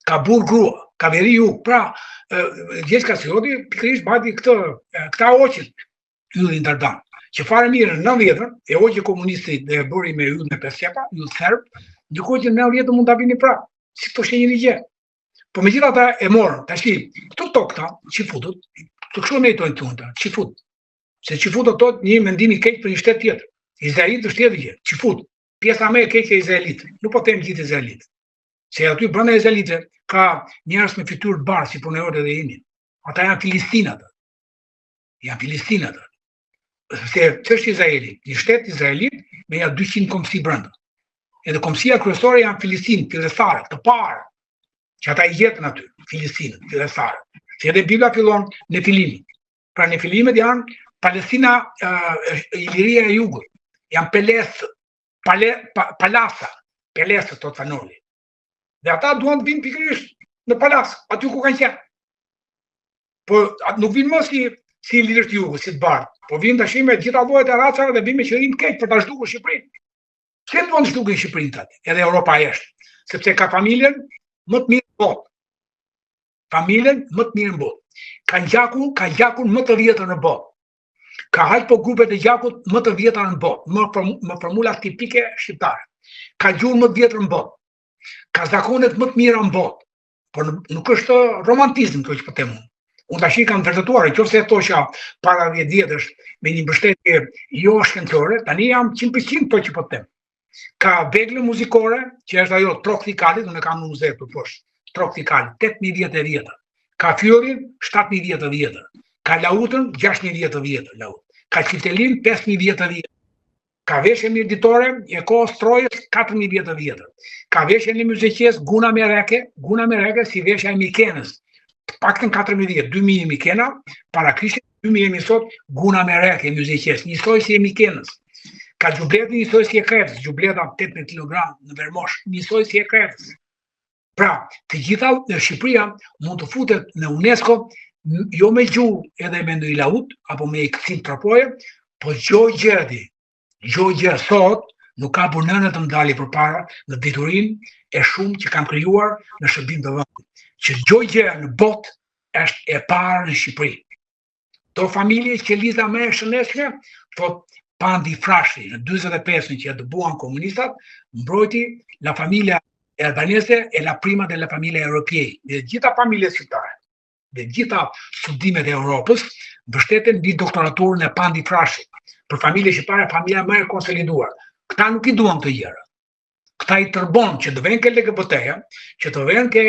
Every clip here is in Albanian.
ka burr grua, ka veri ju. Pra, Gjergj Kasioti pikërisht bati këta oqit yllin Dardan. Që fare mirë në 90-ën, e oqi komunisti dhe e bëri me yll me pesqepa, yll serb, ndërkohë që në 90-ën mund ta vini prapë, si këto shenjë ligje. Po megjithatë e morën, tash këto tokta që futut, të kështu ne jetojnë tunta, që fut. Se që fut ato një mendim i keq për një shtet tjetër. Izraelit është tjetër gjë, që fut. Pjesa më e keqe e Izraelit. Nuk po them gjithë Izraelit. Se aty brenda Izraelite ka njerëz me fytyrë bardhë si punëtorët e jemi. Ata janë filistinat. Janë filistinat. Se ç'është Izraeli? Një shtet izraelit me ja 200 komsi brenda. Edhe komsia kryesore janë Filistin, fillestarë, të parë. Që ata i jetën aty, Filistinët, fillestarë. Se edhe Bibla fillon në Filimin. Pra në Filimet janë Palestina, Iliria e Jugut. Janë Palasa, Pelesë të Fanoli. Dhe ata duan të vinë pikërisht në Palas, aty ku kanë qenë. Po nuk vinë më si Ilirë të Jugut, si të bardhë. Po vinë tash me gjitha llojet e racave dhe vinë me qëllim të keq për ta zhdukur Shqipërinë. Pse duan të zhdukin Shqipërinë atë? Edhe Europa jashtë, sepse ka familjen më të mirë në botë. Familjen më të mirë në botë. Ka gjakun më të vjetër në botë. Ka hajt po grupet e gjakut më të vjetra në botë, më formula tipike shqiptare. Ka gjuhën më të vjetër në botë. Ka zakonet më të mira në botë. Por nuk është romantizëm kjo që po them unë. Unë tash kam vërtetuar, nëse thosha para 10 vjetësh me një mbështetje jo shkencore, tani jam 100% to që po them. Ka veglën muzikore, që është ajo Troktikali, unë kam në muze këtu poshtë. Troktikali, 8000 vjetë e vjetër. Ka Fjorin, 7000 vjetë e vjetër. Ka Lautën, 6000 vjetë e vjetër. Ka Qitelin, 5000 vjetë e vjetër. Ka veshje mirditore, e kohës Trojës, 4000 vjetë e vjetër. Ka veshje një muzikjes, Guna Mereke si veshja e Mikenës. Paktën 4000 vjetë, 2000 e Mikena, para Krishtit 2000 e misot, Guna Mereke muzikjes, njësoj si e Mikenës. Ka gjubletë njësoj si e Krevës, gjubleta 18 kg në Vermosh, njësoj si e Krevës. Pra, të gjitha Shqipëria mund të futet në UNESCO, jo me gjuhë edhe me ndonjë laut, apo me i këthim trapoje, po gjoj gjë sot nuk ka punënët të mdali për para në diturin e shumë që kam krijuar në shërbim të vëndit. Që gjoj gjë në botë është e parë në Shqipëri. To familje që liza me e shëneshme, thot Pandi Frashi, në 45-ën që dëbuan komunistat, mbrojti la familja albanese e la prima de la familja europei. Dhe gjitha familje shqiptare, dhe gjitha studimet e Europës, mbështeten mbi doktoraturën e Pandi Frashi. Për familje shqiptare, familja më e konsoliduar. Këta nuk i duan të gjëra. Këta i tërbon që të vjen ke LGBT-ja, që të vjen ke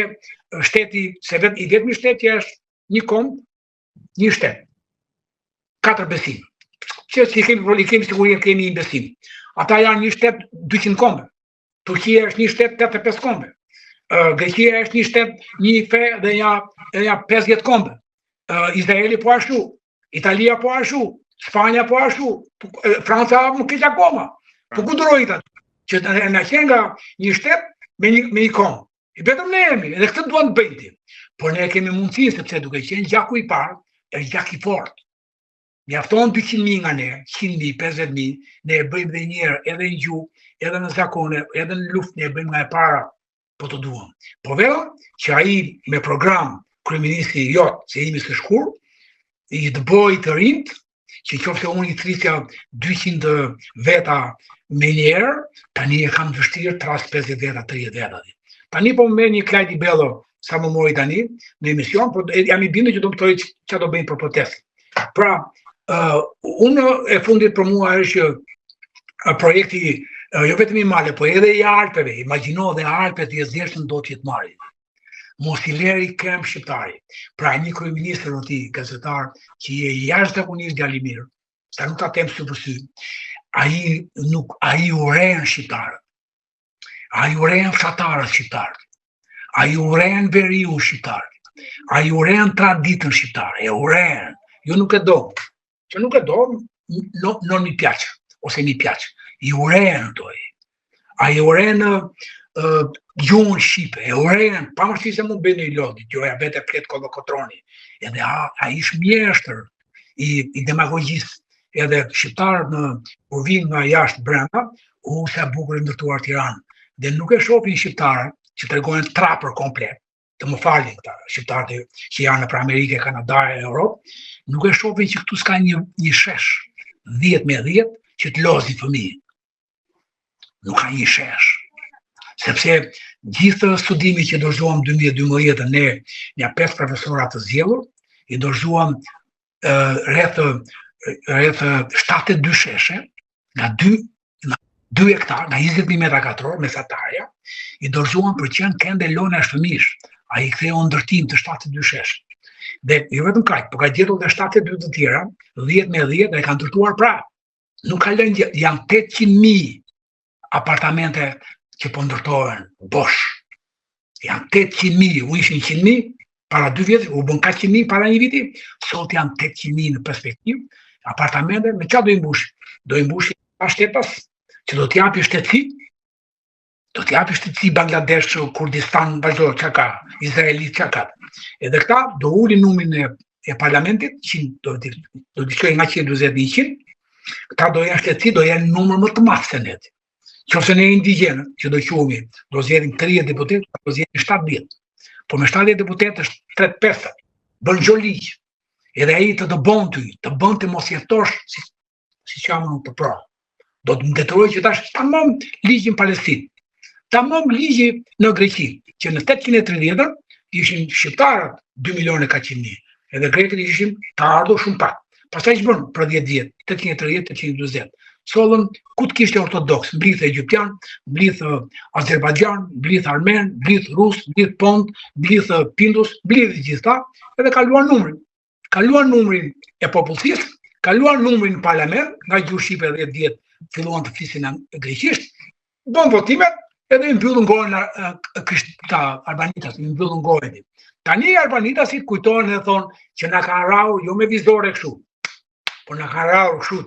shteti, se i vetmi shtet që është një komb, një shtet. 4 besim. Që si kemi sigurisht kemi një besim. Ata janë një shtet 200 kombe. Turqia është një shtet 85 kombe. Greqia është një shtet një fe dhe ja 50 kombe. Izraeli po ashtu, Italia po ashtu, Spanja po ashtu, Franca më keq akoma. Po ku durojit atë? Që na qenë nga një shtet me një kombë. I vetëm ne jemi, edhe këtë duan të bëjnë. Por ne kemi mundësi sepse duke qenë gjaku i parë, është gjak i fortë. Mjafton 200.000 nga ne, 100.000, 50.000, ne e bëjmë dhe njerë edhe në gjuhë, edhe në zakone, edhe në luftë, ne e bëjmë nga e para, po të duam. Po vetëm që ai me program kryeministri jot, se jemi së shkur, i dëboj të rinjt, që qofse unë i thrisja 200 veta me njerë, tani e kam vështirë tras 50 veta, 30 veta. Tani po më merr një Klajdi Bello, sa më mori tani, në emision, por jam i bindur që do më thojë çfarë do bëjnë për protestë. Pra, unë e fundit për mua është që projekti jo vetëm i male, po edhe i Alpeve, imagjino dhe Alpet i zgjershëm do t'jetë marrë. Mos i leri krem shqiptari. Pra një kryeministër o ti, gazetar, që je jashtëzakonisht djalë i mirë, sa nuk ta them sy për sy, ai uren shqiptarët. Ai uren fshatarët shqiptarët. Ai uren veriu shqiptarët. Ai uren traditën shqiptare, e uren. Jo nuk e do. Që nuk e do, non mi piace, ose mi piace. I uren doj. Ai uren gjuhën shqipe, e uren, pavarësisht se mund bëjnë i lodi, gjoja vetë flet Kolokotroni. Edhe ai ish mjeshtër i demagogjisë. Edhe shqiptarët kur vinë nga jashtë brenda, sa bukur e ndërtuar Tiranë. Dhe nuk e shohin shqiptarët që tregojnë trapër komplet. të më falin këta shqiptarët që janë për Amerikë, Kanada e Europë, nuk e shohin që këtu s'ka një shesh 10 me 10 që të lozi fëmijë. Nuk ka një shesh. Sepse gjithë studimi që dorëzuam 2012 ne nga 5 profesorë të zgjedhur, i dorëzuam rreth 72 sheshe nga 2 hektar, nga 20.000 metra katror mesatarja, i dorëzuam për qenë kende lona fëmijësh. Ai ktheu ndërtim të 72 sheshe. Dhe jo vetëm kaq, por ka gjetur edhe 72 të tjera, 10 me 10 dhe kanë ndërtuar prapë. Nuk ka lënë, janë 800.000 apartamente që po ndërtohen bosh. Janë 800.000, u ishin 100.000 para 2 vjetë, u bën 400.000 para 1 viti, sot janë 800.000 në perspektivë, apartamente, me çfarë do i mbush? Do i mbush shtetas që do t'japi shtetësi, Bangladesh, Kurdistan, vazhdo çka ka, Izraeli çka ka. Edhe këta do ulin numrin e parlamentit, do të shkojnë nga 140 në 100, këta do janë shtetësi, do janë numër më të madh se ne. Qofse ne indigjenët, që do quhemi, do zgjedhim 30 deputet, do zgjedhim 70. Po me 70 deputet është 3/5, bën çdo ligj. Edhe ai të bën të mos jetosh si çamë të pro. Do të detyrohet që tash tamam ligjin Palestinë. Tamam ligji në Greqi, që në 830 ishin shqiptarët 2.400.000, edhe grekët ishin të ardhur shumë pak. Pastaj ç'bën për 10 vjet, 830-840. Sollën ku të kishte ortodoks, mblidh egyptian, mblidh Azerbajxhan, mblidh armen, mblidh rus, mblidh pont, mblidh pindus, mblidh gjithta, edhe kaluan numrin e popullsisë, kaluan numrin në parlament, nga gjuhë shqipe 10 vjet filluan të flisin greqisht, bën votimet, edhe i mbyllën gojën arbanitas, i mbyllën gojën. Tani arbanitasit kujtohen dhe thonë që na kanë rrahur jo me vizore kështu, por na kanë rrahur kështu.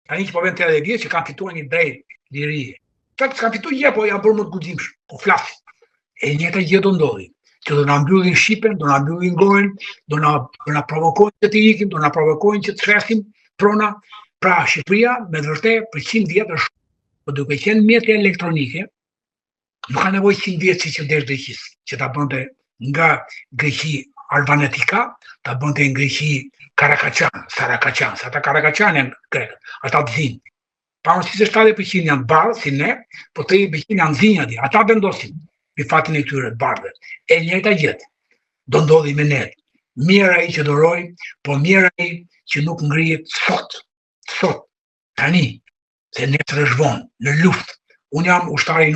Tani që po vjen 30 vjet që kanë fituar një drejtë lirie. Çka s'kan fituar gjë, po janë bërë më të guximshëm, po flasin. E njëjta gjë do ndodhi, që do na mbyllin Shqipen, do na mbyllin gojën, do na provokojnë që të ikim, do na provokojnë që të shesim prona. Pra Shqipëria me vërtet për 100 vjet është, po duke qenë mjete elektronike, nuk ka nevojë 100 vjet siç që desh Greqisë, që ta bënte nga Greqi Albanetika, ta bënte në Greqi Sarakaçan, sa ta Karakaçan janë grekët, ata të zinë. Pavarësisht se 70% janë bardhë si ne, po 30% janë zinj atje. Ata vendosin mbi fatin e tyre të bardhëve. E njëjta gjë do ndodhi me ne. Mirë ai që doroj, po mirë ai që nuk ngrihet sot, tani, se nesër është vonë, në luftë. Unë jam ushtari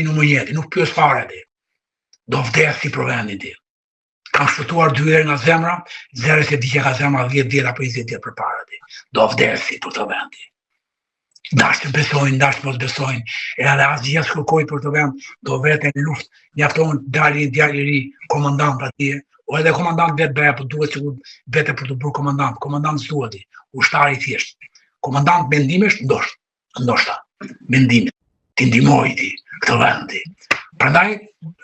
numër 1, nuk pyes fare ti. Do vdes si provendin ti. Kam shpëtuar 2 herë nga zemra, zero se diqe nga zemra 10 vjet apo 20 vjet përpara ti. Do vdesi për të vend ti. Dash të besojnë, dash mos besojnë, e edhe asgjë s'kërkoj për të vend, do vete në luftë, mjafton dalin djalë i ri, komandant atje, o edhe komandant vetë bëja, po duhet sikur vete për të bërë komandant s'duhet ti, ushtari thjesht. Komandant mendimesh, ndoshta, mendime, ti ndihmoj ti, këtë vend ti. Prandaj,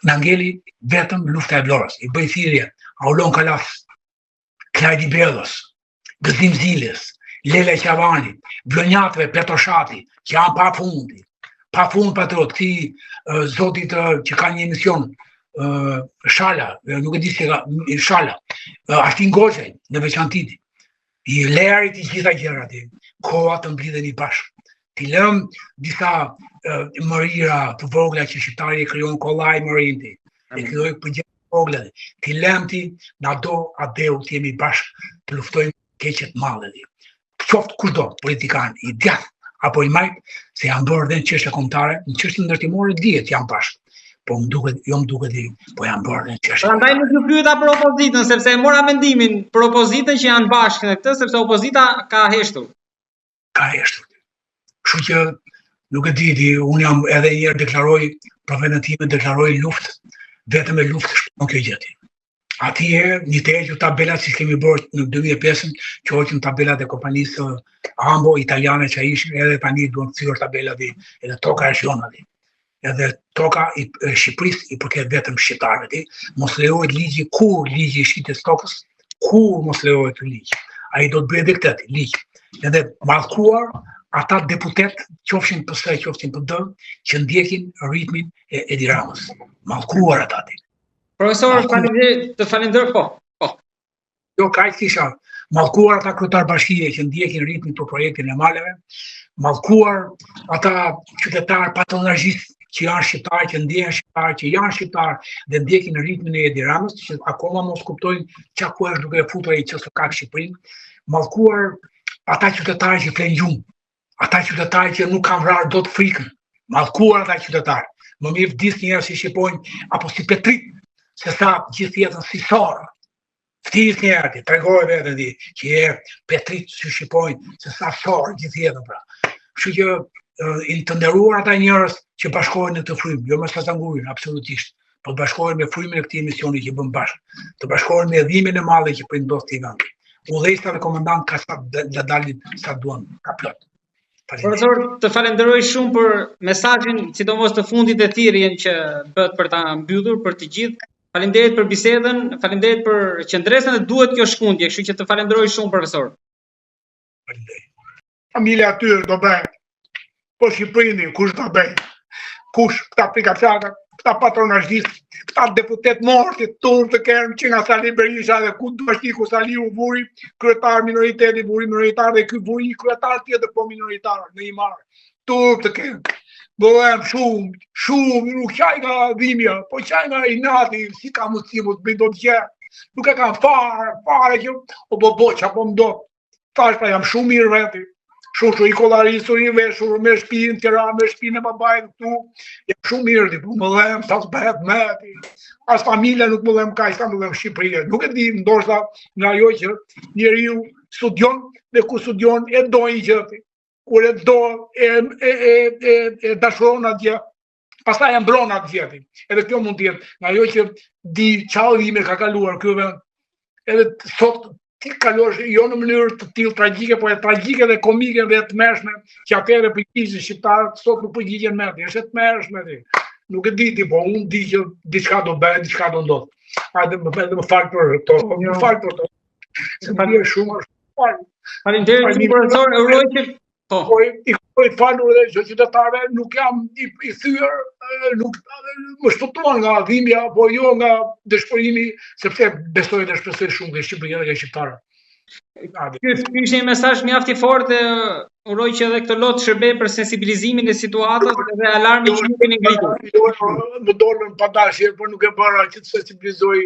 në ngeli vetëm lufta e Vlorës, i bëj thirrje Aulon Kalas, Klajdi Bellës, Gëzim Ziles, Lela Qavani, Vlonjatëve, Petoshati, që janë pa fund patriot, këti zotit që ka një emision, Shala, nuk e di se ka, Shala, Artin Goxhaj, në veçantiti, i lerit i gjitha gjërat, koha të mblidhen i bashkë. Ti lëm disa mërira të vogla që shqiptari e krijon kollaj mërinti, e krijoj për gjë të vogla. Ti lëm ti na do adeu të jemi bashkë të luftojmë keqet madhe. Qoftë kushdo, politikan i djathtë apo i majt, se janë bërë dhe në çështje kombëtare, në çështje ndërtimore dihet janë bashkë. Po më duket po janë bërë dhe në çështje. Prandaj nuk ju pyeta për opozitën, sepse e mora mendimin për opozitën që janë bashkë në këtë, sepse opozita ka heshtur. Kështu që nuk e di, unë jam edhe njerë deklaroj luftë, vetëm e luftë shpon kjo gjëti. Atje një të hequr tabelat që kemi bërë në 2005, që hoqëm tabelat e kompanisë Ambo italiane që ishin, edhe tani duan të thyrë tabelat edhe toka e regionave. Edhe toka e Shqipërisë i përket vetëm shqiptarëve. Mos lejohet ligji, kur ligji i shitjes tokës, kur mos lejohet ky ligj. Ai do të bëjë edhe këtë ligj. Edhe mallkuar ata deputet, qofshin PS, qofshin PD, që ndjekin ritmin e Edi Ramës. Mallkuar ata ti. Profesor, të falenderoj, po. Jo, kaq kisha mallkuar ata kryetar bashkie që ndjekin ritmin për projektin e maleve, mallkuar ata qytetar patologjiст që janë shqiptarë, që ndjehen shqiptarë, që janë shqiptarë dhe ndjekin ritmin e Edi Ramës, që akoma mos kuptojnë çka ku është duke futur ai CSKA Shqipërinë, mallkuar ata qytetarë që flen gjumë, ata qytetarë që nuk kanë vrarë dot frikën, mallkuar ata qytetarë. Më mirë vdis njerëz si Shqiponj apo si Petrit, se sa gjithë jetën si Sora. Vdis njerëz, tregoj vetën di që je Petrit si Shqiponj, se sa Sora gjithë jetën pra. Kështu që të nderuar ata njerëz që bashkohen në këtë frymë, jo me Satangurin, absolutisht, po të bashkohen me frymën e këtij misioni që bën bashkë, të bashkohen me dhimbjen e madhe që po i ndodh Tiranës. Udhëheqësa dhe komandant ka sa dalin sa duan, ka plot. Profesor, të falenderoj shumë për mesazhin, sidomos të fundit e thirrjen që bëhet për ta mbyllur për të gjithë. Faleminderit për bisedën, faleminderit për qendresën dhe duhet kjo shkundje, kështu që të falenderoj shumë profesor. Faleminderit. Familja aty do bëj. Po Shqipërinë kush do bëj? Kush këta prikaqaka, këta patronazhistë, këta deputet mortit, turp të kerm që nga Sali Berisha dhe ku do shtiku Saliu vuri, kryetar minoriteti vuri minoritar dhe ky vuri kryetar tjetër po minoritar në Imar. Turp të kerm. Bëhem shumë, nuk qaj nga dhimja, po qaj nga inati, si ka mundësi mu të bëjnë do të gjë. Nuk e kam fare që, o bo që apo më do. Tash pra jam shumë mirë veti. Shumë i kollarisur, i veshur, me shtëpinë Tiranë, me shtëpinë e babait këtu. Jam shumë mirë, po më dhem, sa të bëhet meti. As familja nuk më dhem kaq, sa më dhem Shqipëria. Nuk e di, ndoshta nga ajo që njeriu studion dhe ku studion e dojnë gjëti. Kur e do e dashuron atje, pastaj e mbron atë gjëti. Edhe kjo mund të jetë nga ajo që di çallime ka kaluar ky vend. Edhe sot ti kalosh jo në mënyrë të tillë tragjike, por e tragjike dhe komike dhe të mërshme, që atëherë përgjigjen shqiptarët sot nuk përgjigjen me atë. Është të mërshme ti. Nuk e di ti, po unë di që diçka do bëhet, diçka do ndodh. Hajde më fal për to, më fal për to. Sepse shumë fal. Faleminderit profesor, uroj që po. Po i falur edhe çdo qytetarëve, nuk jam i thyer, nuk më shpëtuan nga dhimbja, po jo nga dëshpërimi, sepse besoj dhe shpresoj shumë nga Shqipëria dhe nga shqiptarët. Ky ishte një mesazh mjaft i fortë dhe uroj që edhe këtë lot shërbej për sensibilizimin e situatës dhe alarmin që nuk keni ngritur. Më dolën pa dashje, por nuk e bëra që të sensibilizoj,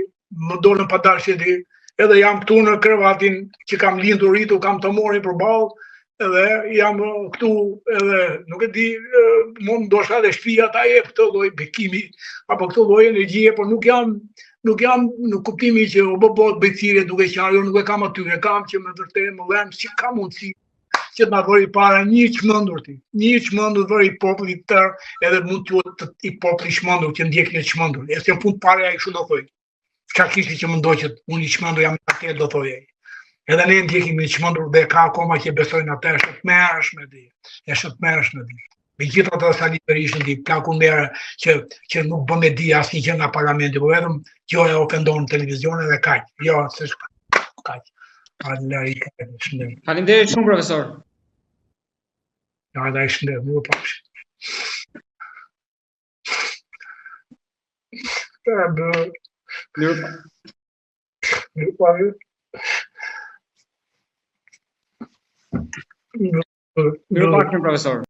më dolën pa dashje di. Edhe jam këtu në krevatin që kam lindur rritur, kam të morin përballë. Edhe jam këtu edhe nuk e di, mund ndoshta edhe shtëpia ta jep këtë lloj bekimi apo këtë lloj energjie, por nuk jam në kuptimin që o bëj becire duke qenë, jo nuk e kam aty, e kam që me vërtet më lëm si ka mundësi që të na vëri para një çmendur ti. Një çmendur vëri popullit tërë, edhe mund të jetë i populli çmendur që ndjekin e çmendur. E se punë para ai kështu do thoj. Çka kishte që mendoj që unë i çmendur jam atë do thoj ai. Edhe ne ndjekim i çmendur dhe ka akoma që besojnë atë, është të mërshme di. Është të mërshme di. Me gjithë ato Sali Berishën di, plaku ndere që nuk bën me di asnjë gjë nga parlamenti, po vetëm gjoja ofendon televizion edhe kaq. Jo, s'është kaq. Faleminderit shumë profesor. Ja, da ishte ndër, më pash. Mirupafshim profesor.